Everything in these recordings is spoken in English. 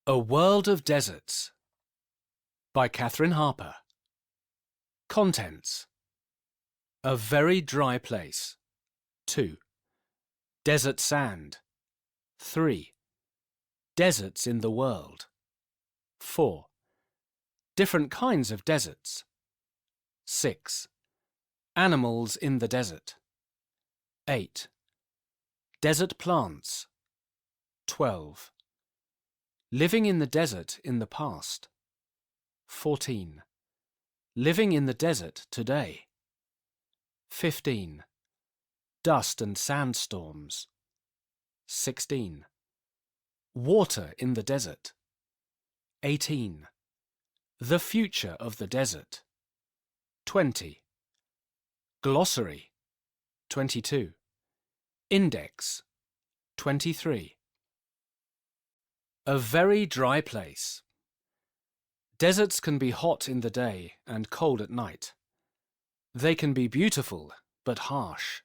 A World of Deserts by Catherine Harper. Contents: A very dry place. 2. Desert sand. 3. Deserts in the world. 4. Different kinds of deserts. 6. Animals in the desert. 8. Desert plants. 12. Living in the desert in the past. 14. Living in the desert today. 15. Dust and sandstorms. 16. Water in the desert. 18. The future of the desert. 20. Glossary. 22. Index. 23. A very dry place. Deserts can be hot in the day and cold at night. They can be beautiful, but harsh.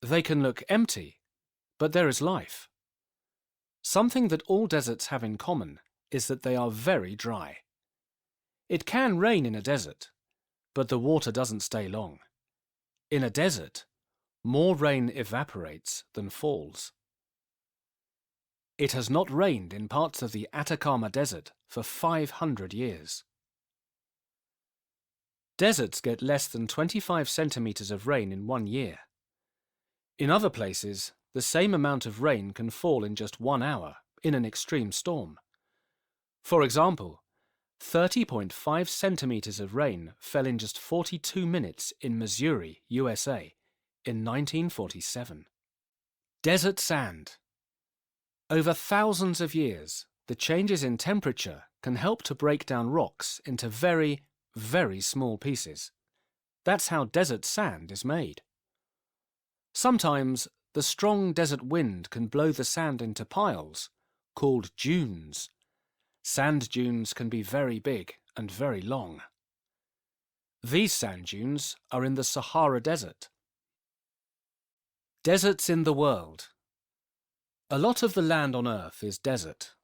They can look empty, but there is life. Something that all deserts have in common is that they are very dry. It can rain in a desert, but the water doesn't stay long. In a desert, more rain evaporates than falls. It has not rained in parts of the Atacama Desert for 500 years. Deserts get less than 25 centimeters of rain in 1 year. In other places, the same amount of rain can fall in just 1 hour in an extreme storm. For example, 30.5 centimeters of rain fell in just 42 minutes in Missouri, USA, in 1947. Desert sand. Over thousands of years, the changes in temperature can help to break down rocks into very, very small pieces. That's how desert sand is made. Sometimes, the strong desert wind can blow the sand into piles, called dunes. Sand dunes can be very big and very long. These sand dunes are in the Sahara Desert. Deserts in the world. A lot of the land on Earth is desert.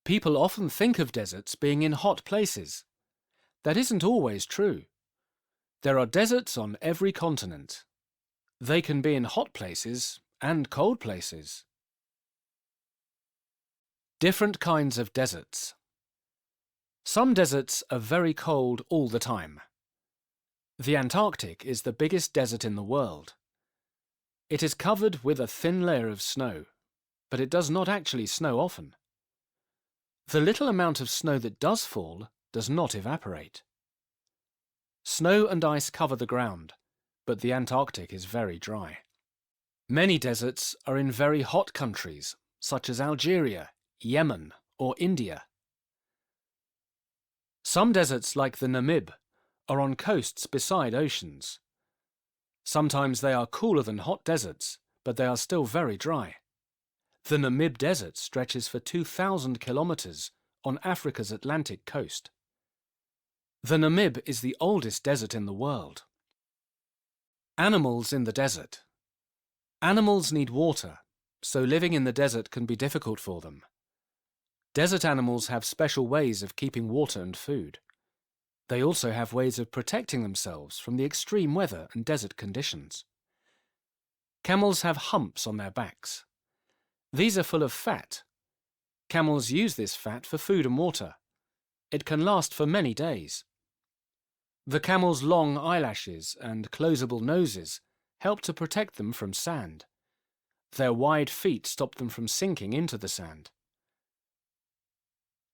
People often think of deserts being in hot places. That isn't always true. There are deserts on every continent. They can be in hot places and cold places. Different kinds of deserts. Some deserts are very cold all the time. The Antarctic is the biggest desert in the world. It is covered with a thin layer of snow, but it does not actually snow often. The little amount of snow that does fall does not evaporate. Snow and ice cover the ground, but the Antarctic is very dry. Many deserts are in very hot countries, such as Algeria, Yemen, or India. Some deserts, like the Namib, are on coasts beside oceans. Sometimes they are cooler than hot deserts, but they are still very dry. The Namib Desert stretches for 2,000 kilometers on Africa's Atlantic coast. The Namib is the oldest desert in the world. Animals in the desert. Animals need water, so living in the desert can be difficult for them. Desert animals have special ways of keeping water and food. They also have ways of protecting themselves from the extreme weather and desert conditions. Camels have humps on their backs. These are full of fat. Camels use this fat for food and water. It can last for many days. The camel's long eyelashes and closable noses help to protect them from sand. Their wide feet stop them from sinking into the sand.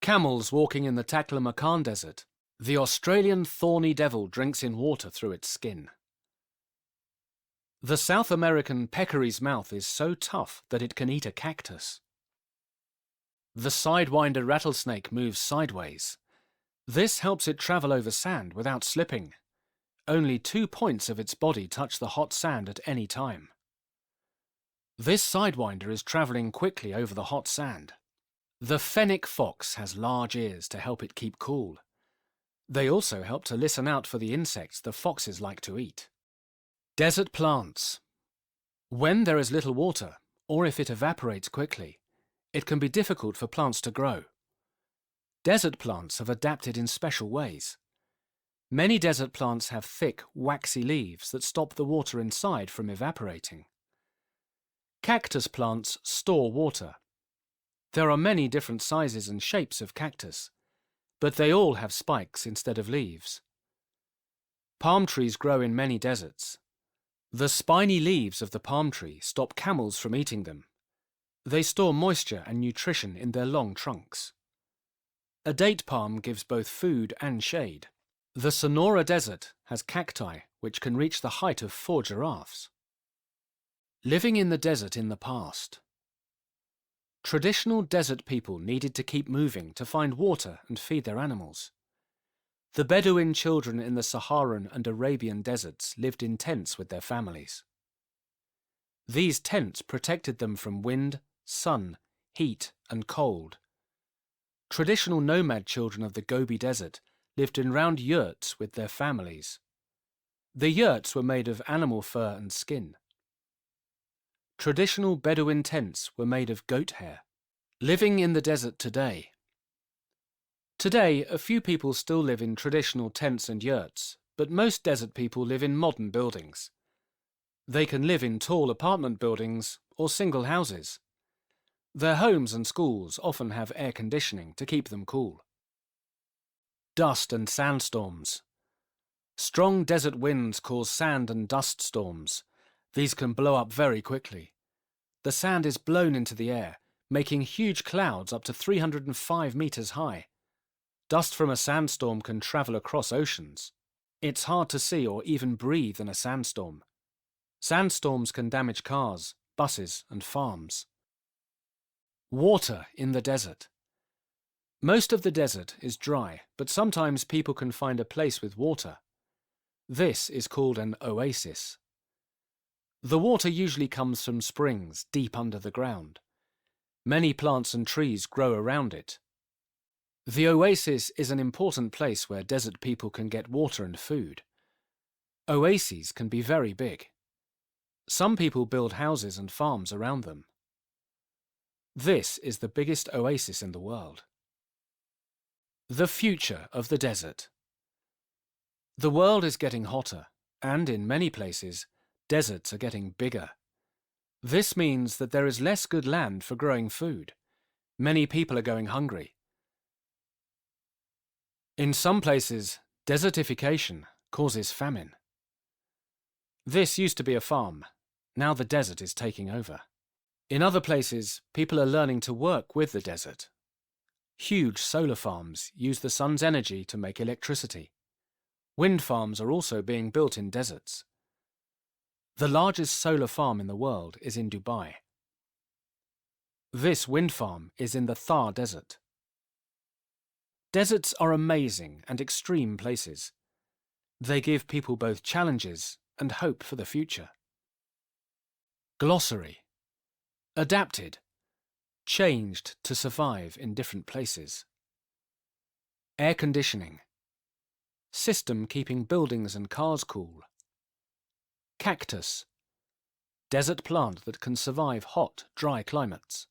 Camels walking in the Taklamakan Desert. The Australian thorny devil drinks in water through its skin. The South American peccary's mouth is so tough that it can eat a cactus. The sidewinder rattlesnake moves sideways. This helps it travel over sand without slipping. Only 2 points of its body touch the hot sand at any time. This sidewinder is traveling quickly over the hot sand. The fennec fox has large ears to help it keep cool. They also help to listen out for the insects the foxes like to eat. Desert plants. When there is little water, or if it evaporates quickly, it can be difficult for plants to grow. Desert plants have adapted in special ways. Many desert plants have thick, waxy leaves that stop the water inside from evaporating. Cactus plants store water. There are many different sizes and shapes of cactus, but they all have spikes instead of leaves. Palm trees grow in many deserts. The spiny leaves of the palm tree stop camels from eating them. They store moisture and nutrition in their long trunks. A date palm gives both food and shade. The Sonora Desert has cacti which can reach the height of 4 giraffes. Living in the desert in the past. Traditional desert people needed to keep moving to find water and feed their animals. The Bedouin children in the Saharan and Arabian deserts lived in tents with their families. These tents protected them from wind, sun, heat, and cold. Traditional nomad children of the Gobi Desert lived in round yurts with their families. The yurts were made of animal fur and skin. Traditional Bedouin tents were made of goat hair. Living in the desert today. Today, a few people still live in traditional tents and yurts, but most desert people live in modern buildings. They can live in tall apartment buildings or single houses. Their homes and schools often have air conditioning to keep them cool. Dust and sandstorms. Strong desert winds cause sand and dust storms. These can blow up very quickly. The sand is blown into the air, making huge clouds up to 305 meters high. Dust from a sandstorm can travel across oceans. It's hard to see or even breathe in a sandstorm. Sandstorms can damage cars, buses, and farms. Water in the desert. Most of the desert is dry, but sometimes people can find a place with water. This is called an oasis. The water usually comes from springs deep under the ground. Many plants and trees grow around it. The oasis is an important place where desert people can get water and food. Oases can be very big. Some people build houses and farms around them. This is the biggest oasis in the world. The future of the desert. The world is getting hotter, and in many places, deserts are getting bigger. This means that there is less good land for growing food. Many people are going hungry. In some places, desertification causes famine. This used to be a farm. Now the desert is taking over. In other places, people are learning to work with the desert. Huge solar farms use the sun's energy to make electricity. Wind farms are also being built in deserts. The largest solar farm in the world is in Dubai. This wind farm is in the Thar Desert. Deserts are amazing and extreme places. They give people both challenges and hope for the future. Glossary. Adapted. Changed to survive in different places. Air conditioning. System keeping buildings and cars cool. Cactus. Desert plant that can survive hot, dry climates.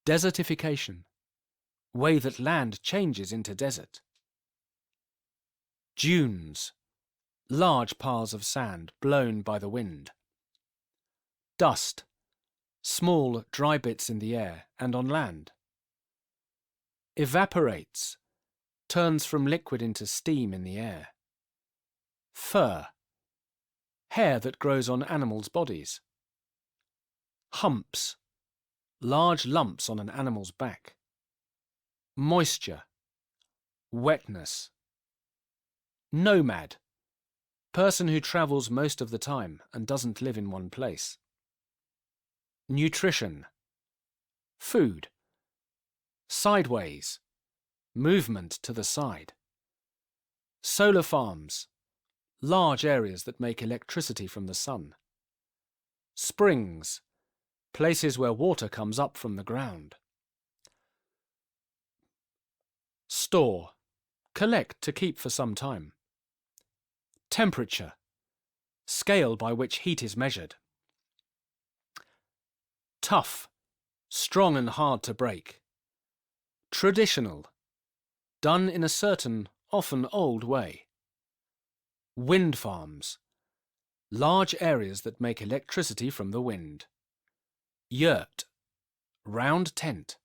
Desertification. Way that land changes into desert. Dunes. Large piles of sand blown by the wind. Dust. Small, dry bits in the air and on land. Evaporates. Turns from liquid into steam in the air. Fur. Hair that grows on animals' bodies. Humps. Large lumps on an animal's back. Moisture. Wetness. Nomad. Person who travels most of the time and doesn't live in one place. Nutrition. Food. Sideways. Movement to the side. Solar farms. Large areas that make electricity from the sun. Springs. Places where water comes up from the ground. Store. Collect to keep for some time. Temperature. Scale by which heat is measured. Tough. Strong and hard to break. Traditional. Done in a certain, often old way. Wind farms. Large areas that make electricity from the wind. Yurt. Round tent.